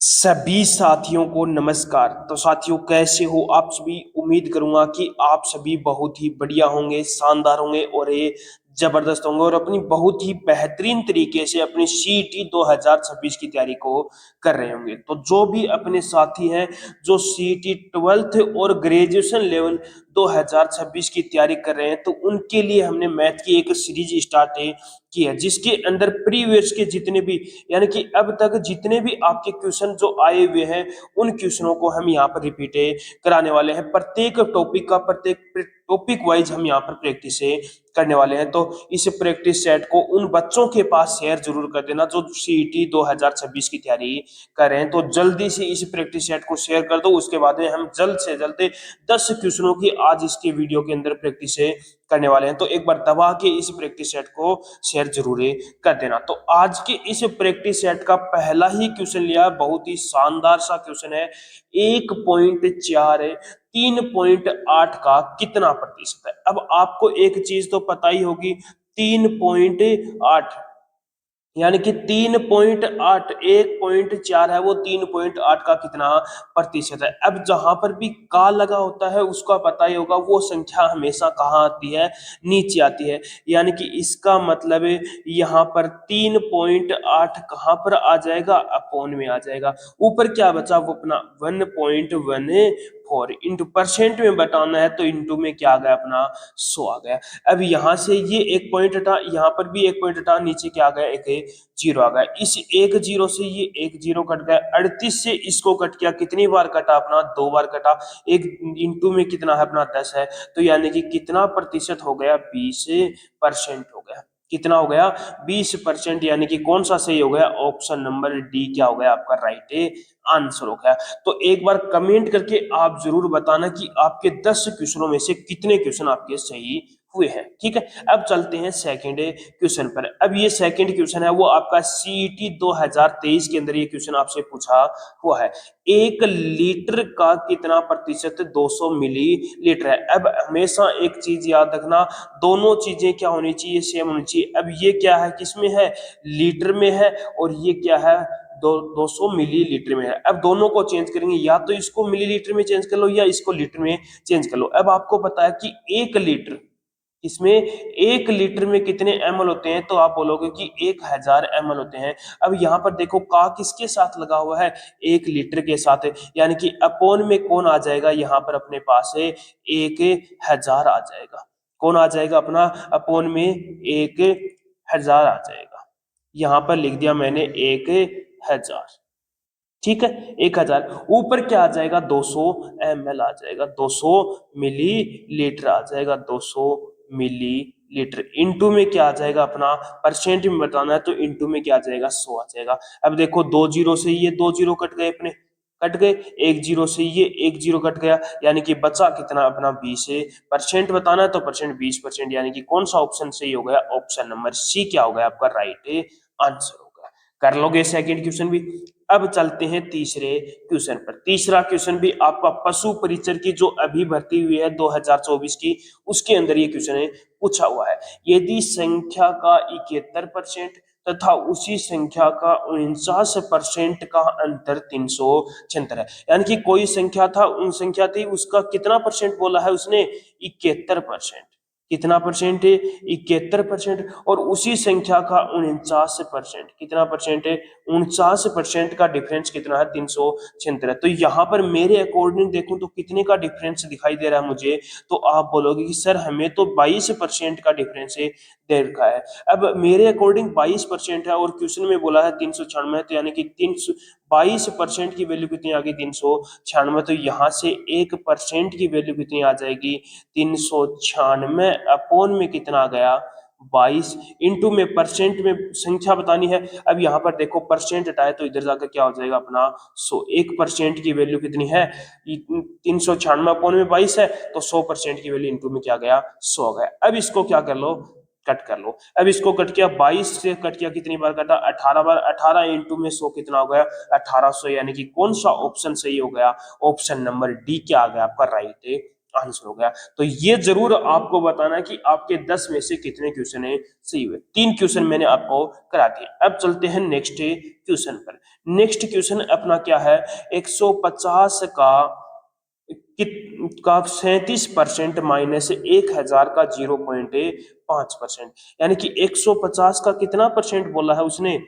सभी साथियों को नमस्कार। तो साथियों, कैसे हो आप सभी? उम्मीद करूंगा कि आप सभी बहुत ही बढ़िया होंगे, शानदार होंगे और ये जबरदस्त होंगे और अपनी बहुत ही बेहतरीन तरीके से अपनी सीईटी 2026 की तैयारी को कर रहे होंगे। तो जो भी अपने साथी हैं जो सीईटी 12th और ग्रेजुएशन लेवल 2026 की तैयारी कर रहे हैं, तो उनके लिए हमने मैथ की एक सीरीज स्टार्ट की है, जिसके अंदर प्रीवियस के जितने भी, यानी कि अब तक जितने भी आपके क्वेश्चन जो आए हुए हैं, उन क्वेश्चनों को हम यहाँ पर रिपीट कराने वाले हैं। प्रत्येक टॉपिक का, प्रत्येक टॉपिक वाइज हम यहाँ पर प्रैक्टिस करने वाले हैं। तो इस प्रैक्टिस सेट को उन बच्चों के पास शेयर जरूर कर देना जो सीईटी 2026 की तैयारी कर रहे हैं। तो जल्दी से इस प्रैक्टिस सेट को शेयर कर दो। उसके बाद में हम जल्द से जल्द 10 क्वेश्चनों की आज इसके वीडियो के अंदर प्रैक्टिस करने वाले हैं। तो एक बार दबा के इस प्रैक्टिस सेट को शेयर जरूर कर देना। तो आज के इस प्रैक्टिस सेट का पहला ही क्वेश्चन लिया, बहुत ही शानदार सा क्वेश्चन है। 1.4 3.8 का कितना प्रतिशत है? अब आपको एक चीज तो पता ही होगी, 3.8 यानी कि 3.8, 1.4 है वो 3.8 का कितना प्रतिशत है। अब जहां पर भी का लगा होता है उसका पता ही होगा, वो संख्या हमेशा कहाँ आती है? नीचे आती है। यानी कि इसका मतलब यहाँ पर 3.8 कहाँ पर आ जाएगा? अपोन में आ जाएगा। ऊपर क्या बचा? वो अपना 1.14 इंटू परसेंट में बताना है, तो इंटू में क्या आ गया? अपना 100 आ गया। अब यहां से ये एक पॉइंट हटा, यहाँ पर भी एक पॉइंट हटा, नीचे क्या आ गया? एक जीरो आ गया। इस एक जीरो से ये एक जीरो कट गया। 38 से इसको कट किया, कितनी बार कटा? अपना 2 बार कटा। एक इंटू में कितना है? अपना 10 है। तो यानी कि कितना प्रतिशत हो गया? 20% हो गया। कितना हो गया? 20%। यानी कि कौन सा सही हो गया? ऑप्शन नंबर डी क्या हो गया? आपका राइट आंसर हो गया। तो एक बार कमेंट करके आप जरूर बताना कि आपके 10 क्वेश्चनों में से कितने क्वेश्चन आपके सही हुए हैं। ठीक है, अब चलते हैं सेकंड क्वेश्चन पर। अब ये सेकंड क्वेश्चन है वो आपका सीईटी 2023 के अंदर ये क्वेश्चन आपसे पूछा हुआ है। 1 लीटर का कितना प्रतिशत 200 मिलीलीटर है? अब हमेशा एक चीज याद रखना, दोनों चीजें क्या होनी चाहिए? सेम होनी चाहिए। अब ये क्या है? किसमें है? लीटर में है। और ये क्या है? 200 मिलीलीटर में है। अब दोनों को चेंज करेंगे, या तो इसको मिलीलीटर में चेंज कर लो या इसको लीटर में चेंज कर लो। अब आपको पता है कि 1 लीटर, इसमें 1 लीटर में कितने एमएल होते हैं? तो आप बोलोगे कि 1000 एमएल होते हैं। अब यहाँ पर देखो, का किसके साथ लगा हुआ है? 1 लीटर के साथ है। यानी कि अपोन में कौन आ जाएगा? यहाँ पर अपने पास है 1000 आ जाएगा। कौन आ जाएगा? अपना अपोन में 1000 आ जाएगा। यहाँ पर लिख दिया मैंने 1000। ठीक है, 1000। ऊपर क्या आ जाएगा? 200 एमएल आ जाएगा, 200 मिलीलीटर आ जाएगा, 200 मिलीलीटर। इंटू में क्या आ जाएगा? अपना परसेंट में बताना है, तो इंटू में क्या आ जाएगा? 100 आ जाएगा। अब देखो, 2 जीरो से ये 2 जीरो कट गए, अपने कट गए। 1 जीरो से ये 1 जीरो कट गया। यानी कि बचा कितना? अपना 20% बताना है, तो परसेंट 20%। यानी कि कौन सा ऑप्शन सही हो गया? ऑप्शन नंबर सी क्या हो गया? आपका राइट आंसर हो गया। कर लोगे सेकंड क्वेश्चन भी। अब चलते हैं तीसरे क्वेश्चन पर। तीसरा क्वेश्चन भी आपका पशु परिचर की जो अभी भर्ती हुई है 2024 की, उसके अंदर ये क्वेश्चन पूछा हुआ है। यदि संख्या का 71% तथा उसी संख्या का 49% का अंतर 376 है, यानी कि कोई संख्या था, उन संख्या थी, उसका कितना परसेंट बोला है उसने? 71%। कितना परसेंट है? 71%। और उसी संख्या का 49%, कितना परसेंट है? 49% का डिफरेंस कितना है? 376। तो यहाँ पर मेरे अकॉर्डिंग देखूं तो कितने का डिफरेंस दिखाई दे रहा है मुझे? तो आप बोलोगे कि सर हमें तो 22% का डिफरेंस दे रखा है। अब मेरे अकॉर्डिंग 22% है और क्वेश्चन में बोला है 396, तो यानी कि 22% की वैल्यू कितनी आ गई? 396। तो यहाँ से 1% की वैल्यू कितनी आ जाएगी? 396 अपोन में कितना आ गया? 22। इंटू में परसेंट में संख्या बतानी है। अब यहाँ पर देखो, परसेंट हटाए तो इधर जाकर क्या हो जाएगा? अपना 100। 1% की वैल्यू कितनी है? 396 अपोन में 22 है, तो 100% की वैल्यू इंटू में क्या गया? 100 गया। अब इसको क्या कर लो? कट कर लो। अब इसको कट किया, 22 से कट किया, कितनी बार कटा? 18 बार। 18 इंटू में 100 कितना हो गया? 1800। यानी कि कौन सा ऑप्शन सही हो गया? ऑप्शन नंबर डी क्या आ गया? आपका राइट आंसर हो गया। तो ये जरूर आपको बताना है कि आपके 10 में से कितने क्वेश्चन है सही हुए। 3 क्वेश्चन मैंने आपको करा दिए। अब चलते हैं नेक्स्ट क्वेश्चन पर। नेक्स्ट क्वेश्चन अपना क्या है, 150 का 37% माइनस 1000 का 0.5%, यानी कि 150 का कितना परसेंट बोला है उसने,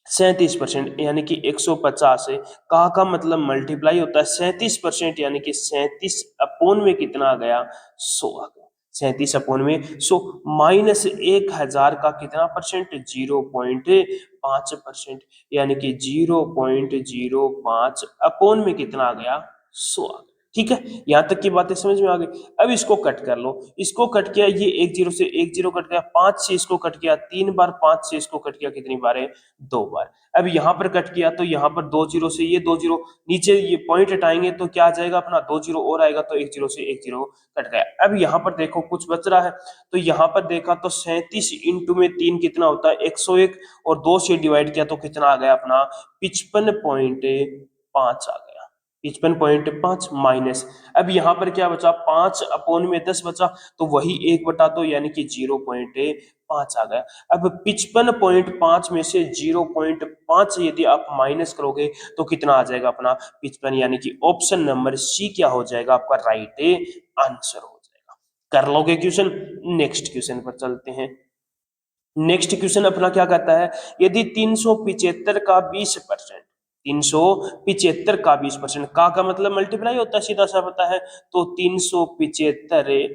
37%, यानी कि 150 है का मतलब मल्टीप्लाई होता है 37%, यानी कि 37 अपोन में कितना आ गया, 100 आ गया। 37 अपोन में 100 माइनस 1000 का कितना परसेंट, 0.5%, यानी कि 0.05 अपोन में कितना आ गया, 100 आ गया। ठीक है, यहां तक की बातें समझ में आ गई। अब इसको कट कर लो, इसको कट किया, ये एक जीरो से एक जीरो कट गया, 5 से इसको कट किया 3 बार, 5 से इसको कट किया कितनी बार है, 2 बार। अब यहाँ पर कट किया तो यहाँ पर 2 जीरो से ये 2 जीरो, नीचे ये पॉइंट हटाएंगे तो क्या आ जाएगा अपना, 2 जीरो और आएगा, तो 1 जीरो से 1 जीरो कट गया। अब यहाँ पर देखो कुछ बच रहा है, तो यहाँ पर देखा तो 37 इंटू में 3 कितना होता है, 101, और 2 से डिवाइड किया तो कितना आ गया अपना, 55.5 आ गया। 55.5 माइनस, अब यहाँ पर क्या बचा, 5 अपोन में 10 बचा, तो वही 1/2, यानी कि 0.5 आ गया। अब 55.5 में से 0.5 यदि आप माइनस करोगे तो कितना आ जाएगा अपना, 55, यानी कि ऑप्शन नंबर सी क्या हो जाएगा आपका, राइट आंसर हो जाएगा। कर लोगे क्वेश्चन। नेक्स्ट क्वेश्चन पर चलते हैं। नेक्स्ट क्वेश्चन अपना क्या कहता है, यदि 375 का 20%, 375 का 20%, का मतलब मल्टीप्लाई होता है, सीधा सा पता है, तो 375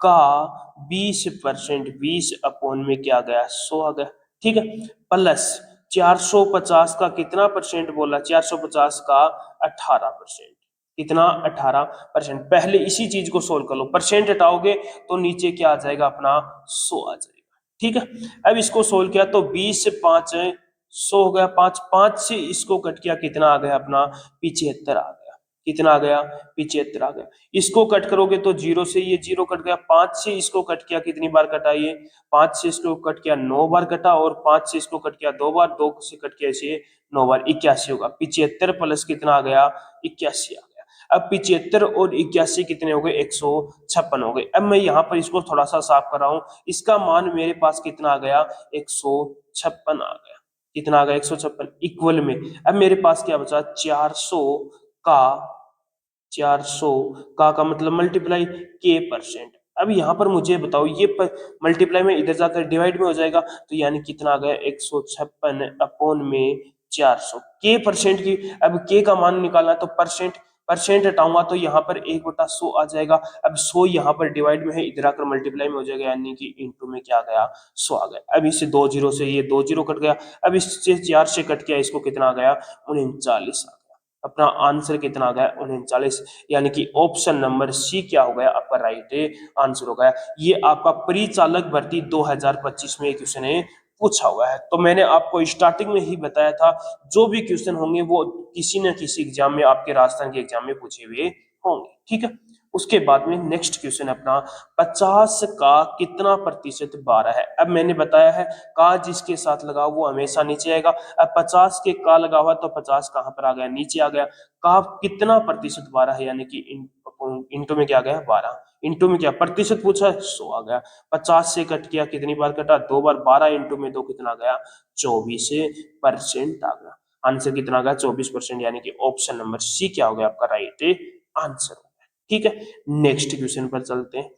का 20%, 20 अपोन में क्या गया, 100 आ गया। ठीक है, प्लस 450 का कितना परसेंट बोला, 450 का 18%, कितना, 18%। पहले इसी चीज को सोल्व कर लो, परसेंट हटाओगे तो नीचे क्या आ जाएगा अपना, 100 आ जाएगा। ठीक है, अब इसको सोल्व किया तो 20 से 5 100 हो गया, 5 5 से इसको कट किया कितना आ गया अपना, 75 आ गया। कितना आ गया, 75 आ गया। इसको कट करोगे तो 0 से ये 0 कट गया, 5 से इसको कट किया कितनी बार कटा, ये 5 से इसको कट किया 9 बार कटा, और 5 से इसको कट किया 2 बार, 2 से कट किया इसे 9 बार, 81 होगा। 75 प्लस कितना आ गया, 81 आ गया। अब 75 और 81 कितने हो गए, 156 हो गए। अब मैं यहाँ पर इसको थोड़ा सा साफ कर रहा हूँ, इसका मान मेरे पास कितना आ गया, 156 आ गया। कितना आ गया, 156 इक्वल में। अब मेरे पास क्या बचा, 400 का 400 का मतलब मल्टीप्लाई के परसेंट। अब यहाँ पर मुझे बताओ, ये मल्टीप्लाई में इधर जाकर डिवाइड में हो जाएगा, तो यानी कितना आ गया, 156 अपोन में 400 के परसेंट की। अब के का मान निकालना है तो परसेंट, परसेंट हटाऊंगा तो यहाँ पर 1/100 आ जाएगा। अब 100 यहाँ पर डिवाइड में है, इधर आकर मल्टीप्लाई में हो जाएगा, यानी कि इंटू में क्या आ गया, 100 आ गया। अब इससे 2 जीरो से ये 2 जीरो कट गया, अब इससे 4 से कट गया, इसको कितना आ गया, 39 आ गया। अपना आंसर कितना आ गया, 39, यानी कि ऑप्शन नंबर सी क्या हो गया आपका, राइट आंसर हो गया। ये आपका परिचालक भर्ती 2025 में क्वेश्चन है पूछा हुआ है। तो मैंने आपको स्टार्टिंग में ही बताया था, जो भी क्वेश्चन होंगे वो किसी न किसी एग्जाम में, आपके राजस्थान के एग्जाम में पूछे हुए होंगे। ठीक है, उसके बाद में नेक्स्ट क्वेश्चन अपना, 50 का कितना प्रतिशत 12 है। अब मैंने बताया है, का जिसके साथ लगा वो हमेशा नीचे आएगा। अब 50 के का लगा हुआ तो 50 कहां पर आ गया, नीचे आ गया। का कितना प्रतिशत 12 है, यानी कि इंटू में क्या गया, 12, इंटू में क्या प्रतिशत पूछा है, 100 आ गया। 50 से कट किया, कितनी बार कटा, 2 बार, 12 इंटू में 2 कितना आ गया, 24% आ गया। आंसर कितना आ गया, 24%, यानी कि ऑप्शन नंबर सी क्या हो गया आपका, राइट आंसर। ठीक है, नेक्स्ट क्वेश्चन पर चलते हैं।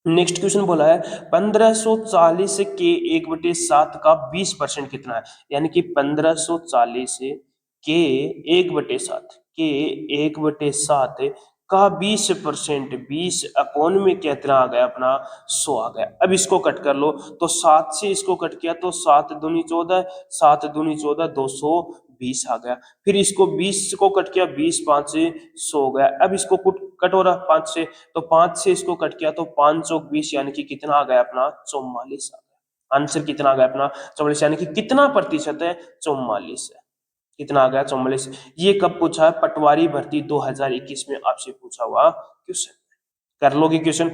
नेक्स्ट क्वेश्चन बोला है, 1540 के 1/7 का 20% कितना है, यानी कि 1540 के 1/7 के 1/7 का 20%, 20 अपोन में कितना आ गया अपना, 100 आ गया। अब इसको कट कर लो, तो 7 से इसको कट किया तो 7 दूनी 14, 7 दूनी 14, 220 आ गया। फिर इसको 20 को कट किया, 20 5 से 100 हो गया। अब इसको कट हो रहा 5 से, तो 5 से इसको कट किया तो 5 चौक 20, यानी कि कितना आ गया अपना, 44 आ गया। आंसर कितना आ गया अपना, 44, यानी कि कितना प्रतिशत है, 44 है। कितना आ गया, 44। ये कब पूछा है, पटवारी भर्ती 2021 में आपसे पूछा हुआ क्वेश्चन। कर लोगे क्वेश्चन।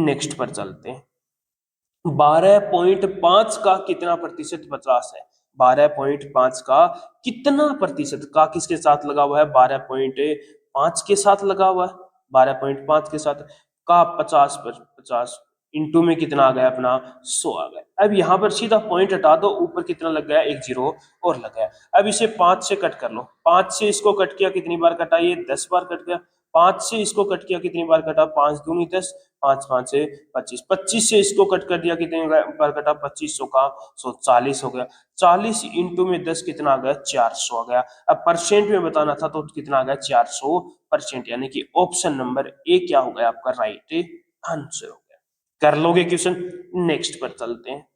नेक्स्ट पर चलते हैं। 12.5 का कितना प्रतिशत 50 है, 12.5 का कितना प्रतिशत, का किसके साथ लगा हुआ है, 12.5 के साथ लगा हुआ है। 12.5 के साथ का 50 पर 50 इंटू में कितना आ गया अपना 100 आ गया। अब यहाँ पर सीधा पॉइंट हटा दो, ऊपर कितना लग गया, एक जीरो और लग गया। अब इसे 5 से कट कर लो, 5 से इसको कट किया कितनी बार कटा, ये 10 बार कट गया। 5 से इसको कट किया कितनी बार कटा, 5 दूनी 10, 5 5 से 25, 25 से इसको कट कर दिया कितनी बार कटा, 2500 का 140 हो गया। 40 इंटू में 10 कितना आ गया, 400 आ गया। अब परसेंट में बताना था तो कितना आ गया, 400%, यानी कि ऑप्शन नंबर ए क्या हो गया आपका राइट आंसर हो गया। कर लोगे क्वेश्चन। नेक्स्ट पर चलते हैं।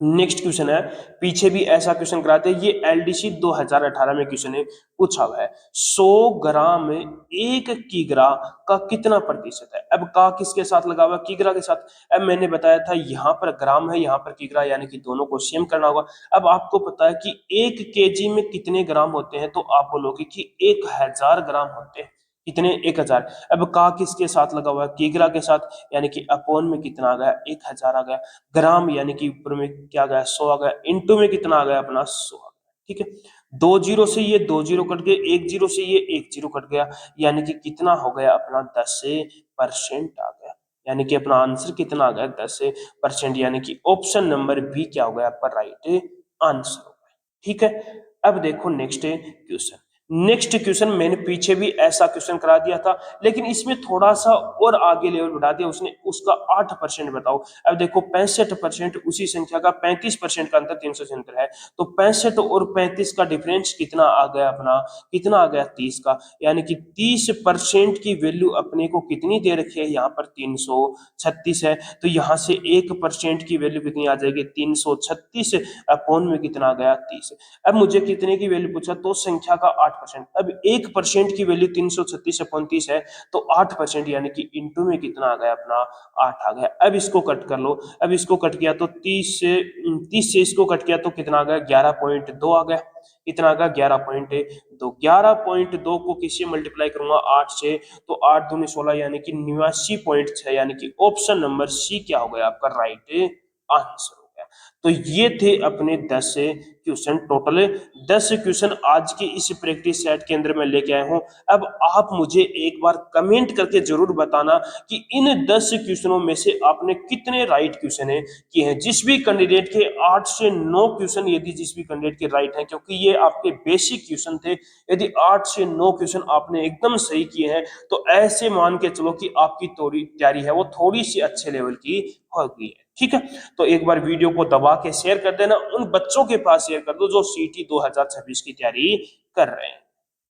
नेक्स्ट क्वेश्चन है, पीछे भी ऐसा क्वेश्चन कराते हैं, ये एलडीसी 2018 में क्वेश्चन है, पूछा हुआ है 100 ग्राम में 1 किग्रा का कितना प्रतिशत है। अब का किसके साथ लगा हुआ, किग्रा के साथ। अब मैंने बताया था यहाँ पर ग्राम है, यहाँ पर किग्रा, यानी कि दोनों को सेम करना होगा। अब आपको पता है कि 1 केजी में कितने ग्राम होते हैं, तो आप बोलोगे कि 1000 ग्राम होते हैं। कितने, 1000। अब का किसके साथ लगा हुआ है, किग्रा के साथ, यानी कि अपोन में कितना आ गया, 1000 आ गया। ग्राम यानी कि ऊपर में क्या गया, 100 आ गया। इंटू में कितना आ गया अपना 100 आ गया। ठीक है, 2 जीरो से ये 2 जीरो कट गए, 1 जीरो से ये 1 जीरो कट गया, यानी कि कितना हो गया अपना 10% आ गया। यानी कि अपना आंसर कितना आ गया, 10%, यानी कि ऑप्शन नंबर बी क्या हो गया आपका राइट आंसर हो गया। ठीक है, अब देखो नेक्स्ट क्वेश्चन। नेक्स्ट क्वेश्चन मैंने पीछे भी ऐसा क्वेश्चन करा दिया था, लेकिन इसमें थोड़ा सा और आगे लेवल बढ़ा दिया उसने, उसका 8% बताओ। अब देखो 65% उसी संख्या का 35% का अंतर 376 है, तो 65 और 35 का डिफरेंस कितना आ गया अपना, कितना आ गया 30 का, यानी कि 30% की वैल्यू अपने को कितनी दे रखी है, यहाँ पर 336 है, तो यहाँ से 1% की वैल्यू कितनी आ जाएगी, 336 अपॉन में कितना आ गया 30। अब मुझे कितने की वैल्यू पूछा, तो संख्या का 8%। अब 1% की वैल्यू 336/30 है, तो 8%, यानी कि इंटू में कितना आ गया अपना 8 आ गया। अब इसको कट कर लो, अब इसको कट किया तो 30 से इसको कट किया तो कितना आ गया, 11.2 आ गया। कितना आ गया, 11.2। 11.2 को किससे मल्टीप्लाई करूंगा, 8 से, तो 8 दूनी 16, यानी कि 89.6, यानी कि ऑप्शन नंबर सी क्या हो गया आपका राइट आंसर हो गया। तो ये थे अपने 10 क्वेश्चन, टोटल 10 क्वेश्चन आज के इस प्रैक्टिस सेट के अंदर मैं लेके आया हूं। अब आप मुझे एक बार कमेंट करके जरूर बताना कि इन 10 क्वेश्चनों में से आपने कितने राइट क्वेश्चन है किए हैं। जिस भी कैंडिडेट के 8 से 9 क्वेश्चन यदि जिस भी कैंडिडेट के राइट हैं, क्योंकि ये आपके बेसिक क्वेश्चन थे, यदि 8 से 9 क्वेश्चन आपने एकदम सही किए हैं, तो ऐसे मान के चलो कि आपकी तैयारी है वो थोड़ी सी अच्छे लेवल की हो गई है। ठीक है, तो एक बार वीडियो को दबा के शेयर कर देना, उन बच्चों के पास शेयर कर दो जो सीटी 2026 की तैयारी कर रहे हैं।